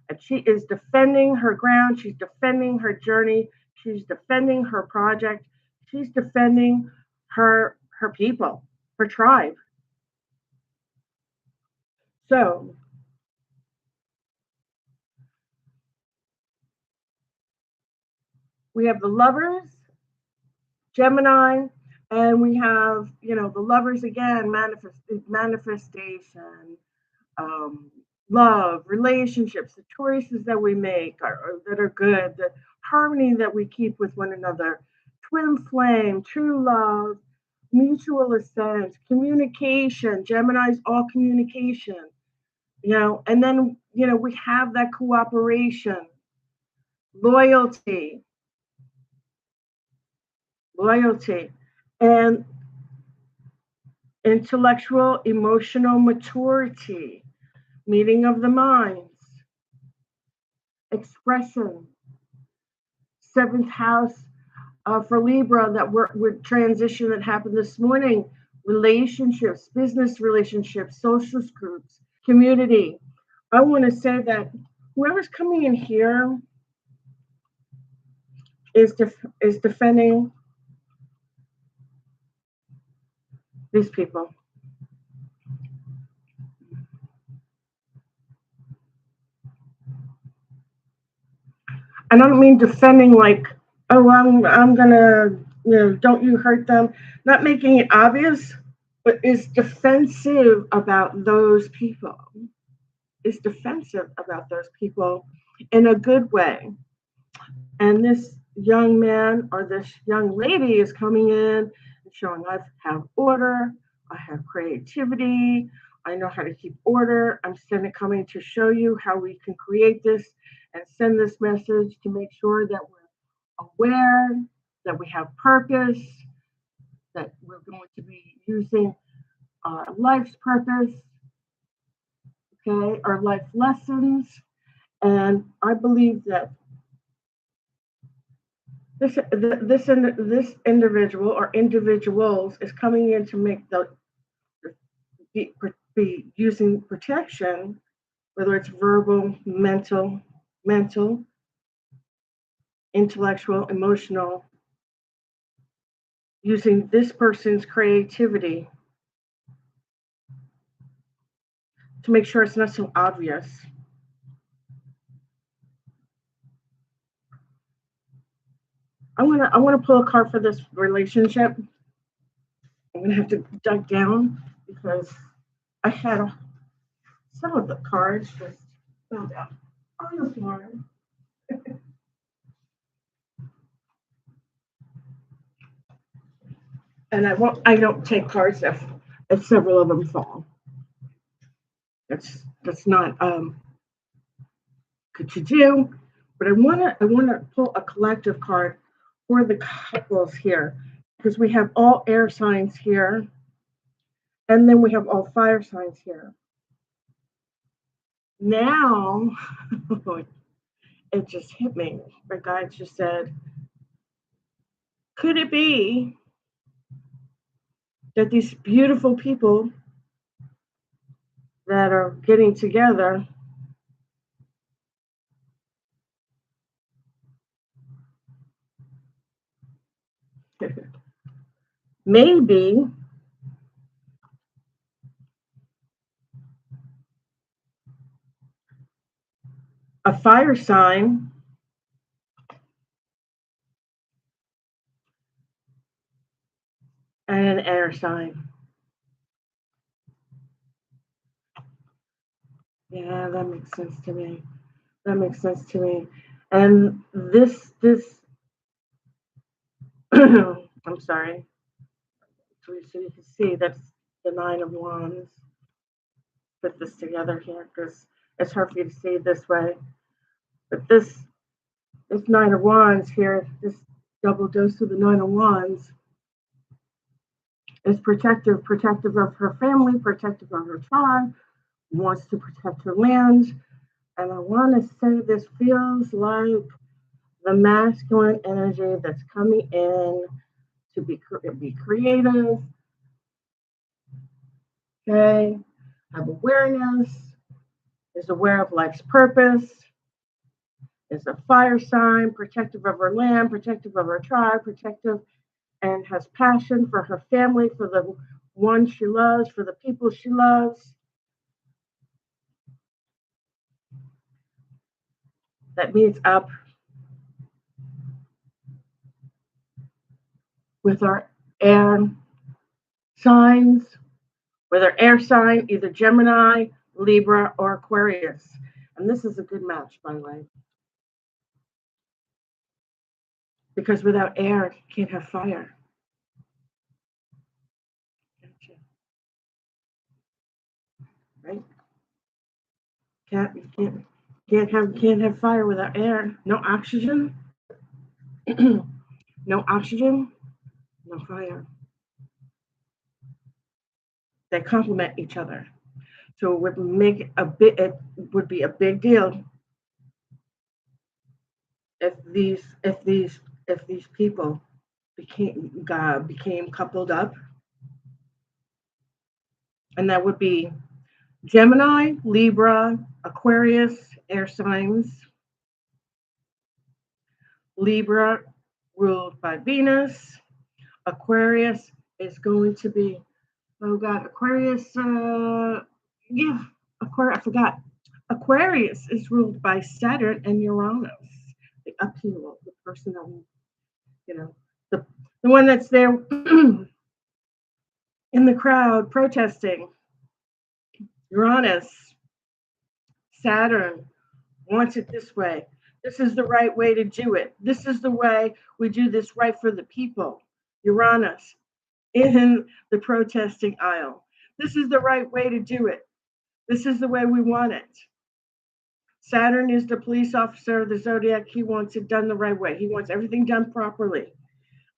And she is defending her ground. She's defending her journey. She's defending her project. She's defending her people, her tribe. So we have the lovers, Gemini, and we have, the lovers again, manifestation, um, love, relationships, the choices that we make that are good, the harmony that we keep with one another, twin flame, true love, mutual assent, communication. Gemini's all communication, and then, we have that cooperation, loyalty, loyalty, and intellectual, emotional maturity, meeting of the minds, expression, seventh house for Libra that we're transition that happened this morning, relationships, business relationships, social groups, community. I want to say that whoever's coming in here is defending these people. And I don't mean defending like, oh, I'm gonna, don't you hurt them. Not making it obvious, but is defensive about those people. Is defensive about those people in a good way. And this young man or this young lady is coming in and showing I have order, I have creativity, I know how to keep order. I'm coming to show you how we can create this and send this message to make sure that we're aware, that we have purpose, that we're going to be using our life's purpose, okay, our life lessons. And I believe that this individual or individuals is coming in to make be using protection, whether it's verbal, mental, intellectual, emotional, using this person's creativity to make sure it's not so obvious. I want to pull a card for this relationship. I'm gonna have to duck down because I had some of the cards just fell out on the floor. And I don't take cards if several of them fall. That's not good to do. But I wanna pull a collective card for the couples here because we have all air signs here, and then we have all fire signs here. Now, it just hit me. My guide just said, could it be that these beautiful people that are getting together maybe a fire sign and an air sign? Yeah, that makes sense to me. That makes sense to me. And this I'm sorry. So you can see that's the Nine of Wands. Put this together here because it's hard for you to see it this way. But this Nine of Wands here, this double dose of the Nine of Wands is protective of her family, protective of her tribe, wants to protect her land. And I want to say this feels like the masculine energy that's coming in to be creative, okay, have awareness, is aware of life's purpose, is a fire sign, protective of her land, protective of her tribe, protective, and has passion for her family, for the one she loves, for the people she loves. That meets up with our air signs, with our air sign, either Gemini, Libra, or Aquarius. And this is a good match, by the way, because without air, you can't have fire. Right? Can't have fire without air. No oxygen. No oxygen, no fire. They complement each other. So it would make a bit. It would be a big deal if these people became coupled up, and that would be Gemini, Libra, Aquarius, air signs. Libra ruled by Venus. Aquarius is going to be, oh God, Aquarius. Yeah, Aquarius. I forgot. Aquarius is ruled by Saturn and Uranus. The upheaval, the person that, the one that's there in the crowd protesting. Uranus, Saturn wants it this way. This is the right way to do it. This is the way we do this right for the people. Uranus in the protesting aisle. This is the right way to do it. This is the way we want it. Saturn is the police officer of the zodiac. He wants it done the right way. He wants everything done properly.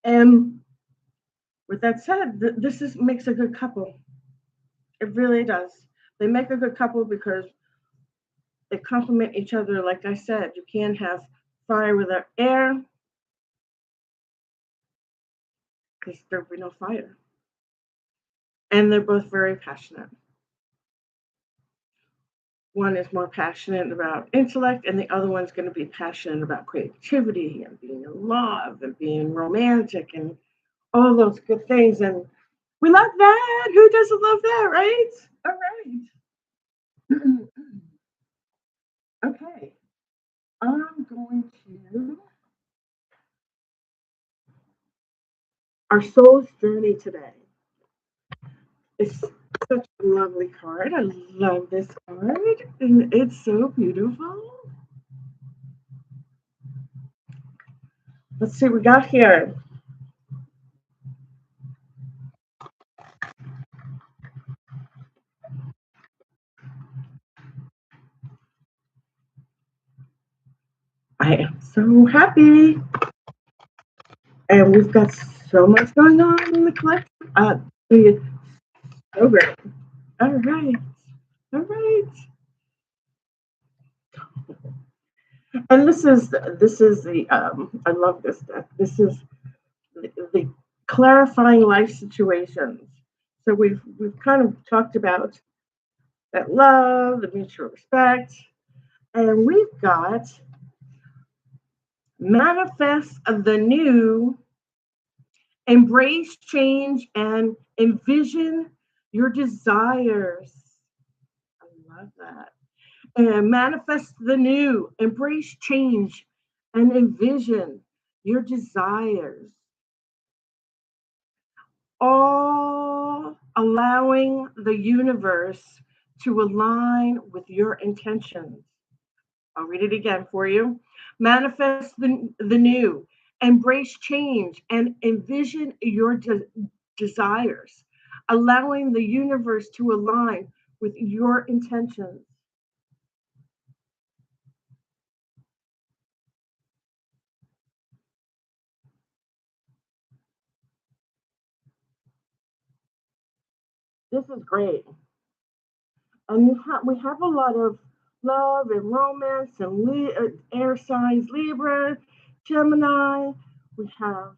And with that said, this makes a good couple. It really does. They make a good couple because they complement each other. Like I said, you can't have fire without air because there'll be no fire. And they're both very passionate. One is more passionate about intellect, and the other one's going to be passionate about creativity and being in love and being romantic and all those good things. And we love that. Who doesn't love that, right? All right. Okay. I'm going to our soul's journey today. It's such a lovely card. I love this card, and it's so beautiful. Let's see what we got here. I am so happy. And we've got so much going on in the collective. It's so great. All right. All right. And this is the I love this deck. This is the clarifying life situations. So we've kind of talked about that love, the mutual respect, and we've got manifest the new, embrace change, and envision your desires. I love that. And manifest the new, embrace change, and envision your desires. All allowing the universe to align with your intentions. I'll read it again for you. Manifest the new, embrace change, and envision your desires, allowing the universe to align with your intentions. This is great. And we have a lot of love and romance and air signs, Libra, Gemini. We have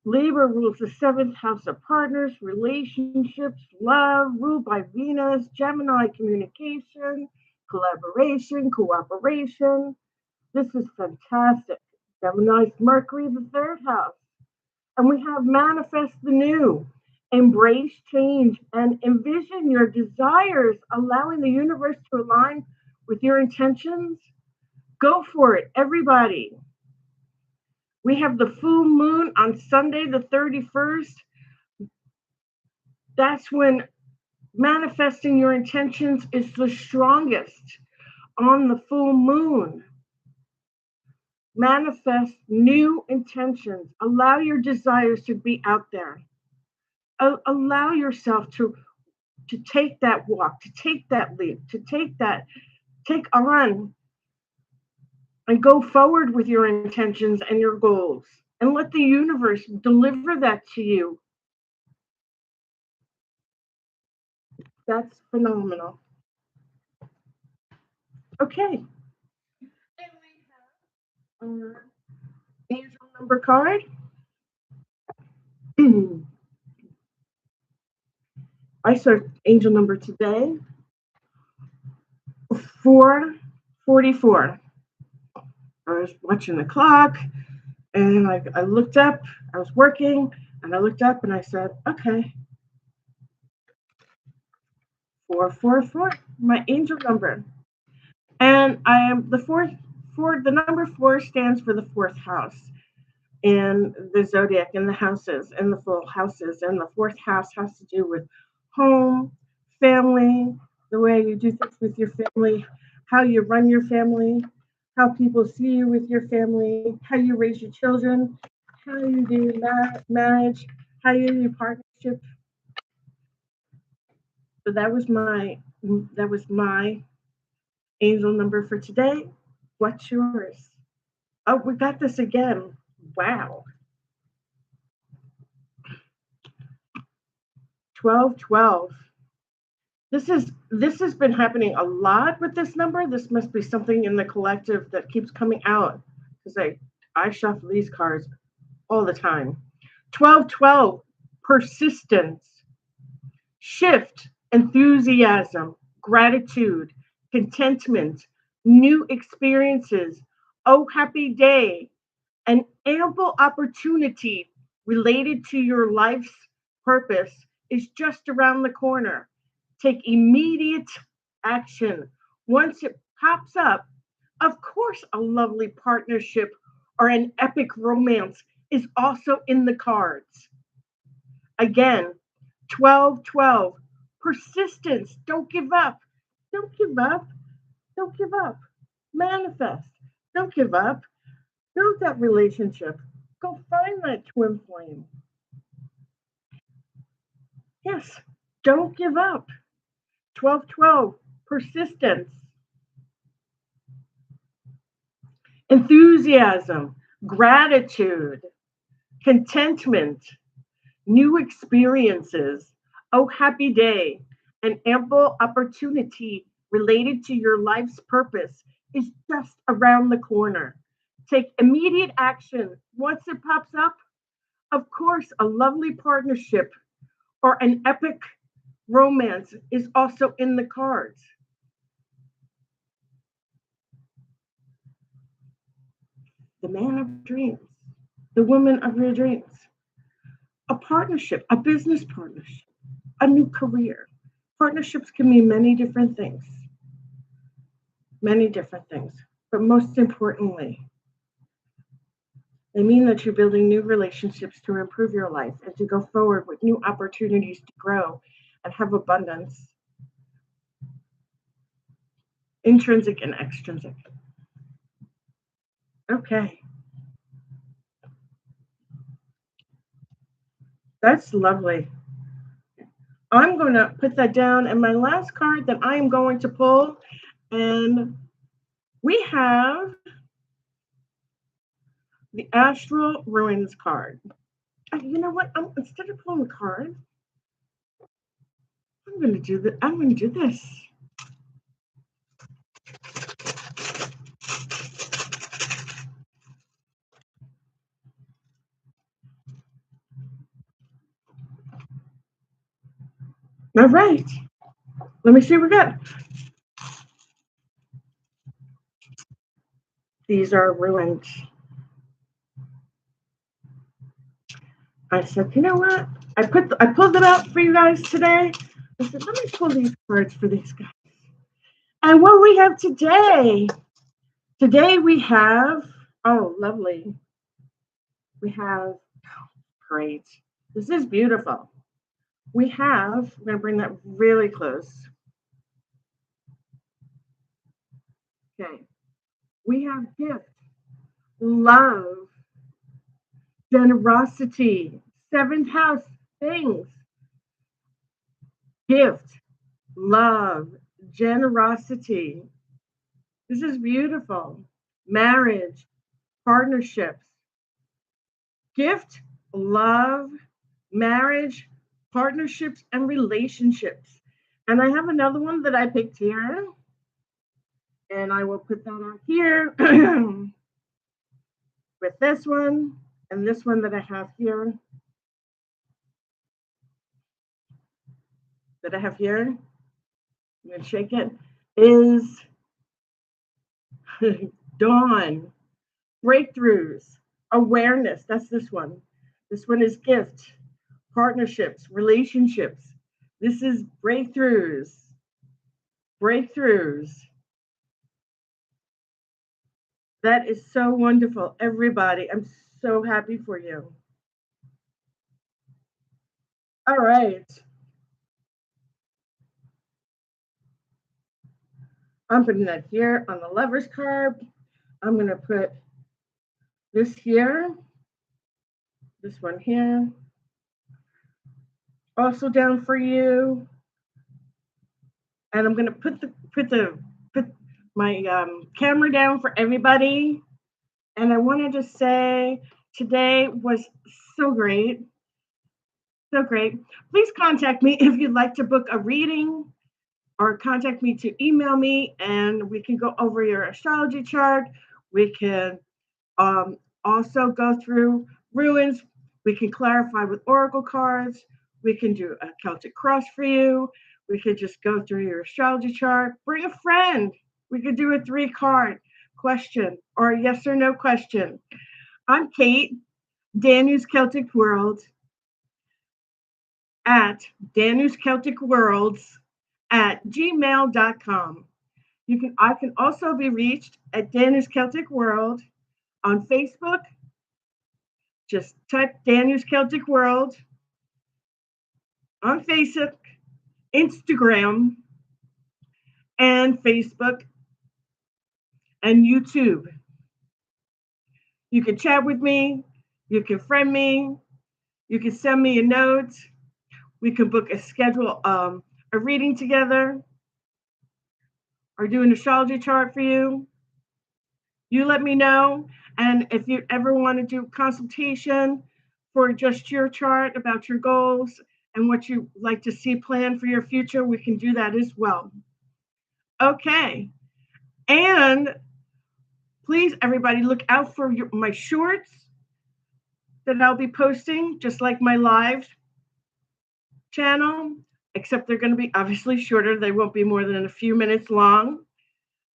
Libra rules the seventh house of partners, relationships, love, ruled by Venus, Gemini, communication, collaboration, cooperation. This is fantastic. Gemini's Mercury, the third house. And we have manifest the new, embrace change, and envision your desires, allowing the universe to align with your intentions. Go for it, everybody. We have the full moon on Sunday, the 31st. That's when manifesting your intentions is the strongest on the full moon. Manifest new intentions. Allow your desires to be out there. Allow yourself to take that walk, to take that leap, to take on and go forward with your intentions and your goals and let the universe deliver that to you. That's phenomenal. Okay. Angel number card. I saw angel number today, 444. I was watching the clock and I looked up, I was working and I looked up and I said, okay, 444, my angel number. And I am the the number 4 stands for the 4th house in the zodiac, in the houses, in the full houses. And the 4th house has to do with home, family, the way you do things with your family, how you run your family, how people see you with your family, how you raise your children, how you do marriage, how you do partnership. So that was my angel number for today. What's yours? Oh, we got this again. Wow. 1212. This has been happening a lot with this number. This must be something in the collective that keeps coming out because I shuffle these cards all the time. 1212, persistence, shift, enthusiasm, gratitude, contentment, new experiences, oh happy day, an ample opportunity related to your life's purpose is just around the corner. Take immediate action. Once it pops up, of course, a lovely partnership or an epic romance is also in the cards. Again, 1212, persistence. Don't give up. Don't give up. Don't give up. Manifest. Don't give up. Build that relationship. Go find that twin flame. Yes, don't give up. 1212, persistence, enthusiasm, gratitude, contentment, new experiences, oh happy day, an ample opportunity related to your life's purpose is just around the corner. Take immediate action once it pops up. Of course, a lovely partnership or an epic romance is also in the cards. The man of dreams, the woman of your dreams, a partnership, a business partnership, a new career. Partnerships can mean many different things, but most importantly, they mean that you're building new relationships to improve your life and to go forward with new opportunities to grow and have abundance, intrinsic and extrinsic. Okay. That's lovely. I'm going to put that down. And my last card that I am going to pull, and we have the Astral Ruins card. You know what? Instead of pulling the card, I'm going to do this. I'm going to do this. All right. Let me see what we got. These are ruins. I said, you know what? I pulled it out for you guys today. I said, let me pull these cards for these guys. And what we have today Today we have, oh, lovely. We have, great. This is beautiful. We have, I'm going to bring that really close. Okay. We have gift, love, generosity, seventh house things, gift, love, generosity. This is beautiful. Marriage, partnerships, gift, love, marriage, partnerships, and relationships. And I have another one that I picked here. And I will put that out here with this one and this one that I have here. I'm going to shake it. Is dawn, breakthroughs, awareness. That's this one. This one is gift, partnerships, relationships. This is breakthroughs, breakthroughs. That is so wonderful, everybody. I'm so happy for you. All right. I'm putting that here on the lover's card. I'm going to put this here, this one here, also down for you. And I'm going to put my camera down for everybody. And I wanted to say today was so great. So great. Please contact me if you'd like to book a reading, or contact me to email me, and we can go over your astrology chart. We can also go through ruins. We can clarify with oracle cards. We can do a Celtic cross for you. We could just go through your astrology chart. Bring a friend. We could do a 3-card question or a yes or no question. I'm Kate, Danu's Celtic World, at Danu's Celtic Worlds at gmail.com. I can also be reached at Danu's Celtic World on Facebook. Just type Danu's Celtic World on Facebook, Instagram, and Facebook, and YouTube. You can chat with me. You can friend me. You can send me a note. We can book a schedule, a reading together, or do an astrology chart for you. You let me know. And if you ever want to do consultation for just your chart about your goals and what you like to see planned for your future, we can do that as well. Okay. And please, everybody, look out for my shorts that I'll be posting, just like my live channel, except they're going to be obviously shorter. They won't be more than a few minutes long.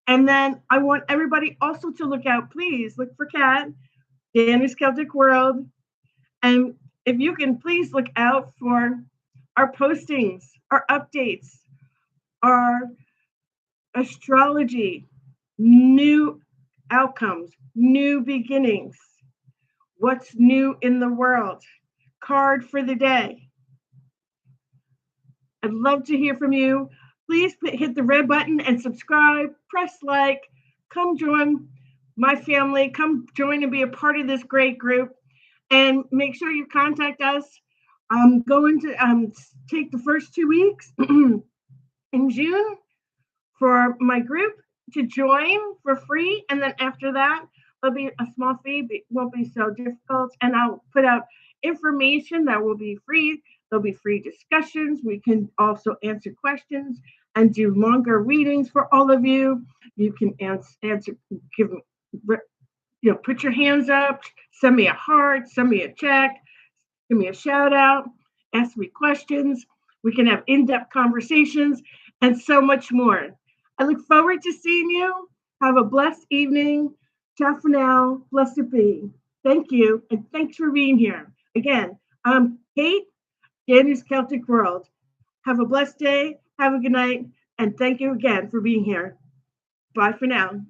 And then I want everybody also to look out, please look for Kat, Danu's Celtic World. And if you can, please look out for our postings, our updates, our astrology, new outcomes, new beginnings, what's new in the world, card for the day. I'd love to hear from you. Please hit the red button and subscribe, press like, come join my family, come join and be a part of this great group, and make sure you contact us. I'm going to take the first 2 weeks in June for my group to join for free, and then after that, there'll be a small fee, but it won't be so difficult, and I'll put out information that will be free. There'll be free discussions. We can also answer questions and do longer readings for all of you. You can answer, put your hands up, send me a heart, send me a check, give me a shout out, ask me questions. We can have in-depth conversations and so much more. I look forward to seeing you. Have a blessed evening. Ciao for now. Blessed be. Thank you. And thanks for being here. Again, I'm Kate, Danu's Celtic World. Have a blessed day. Have a good night. And thank you again for being here. Bye for now.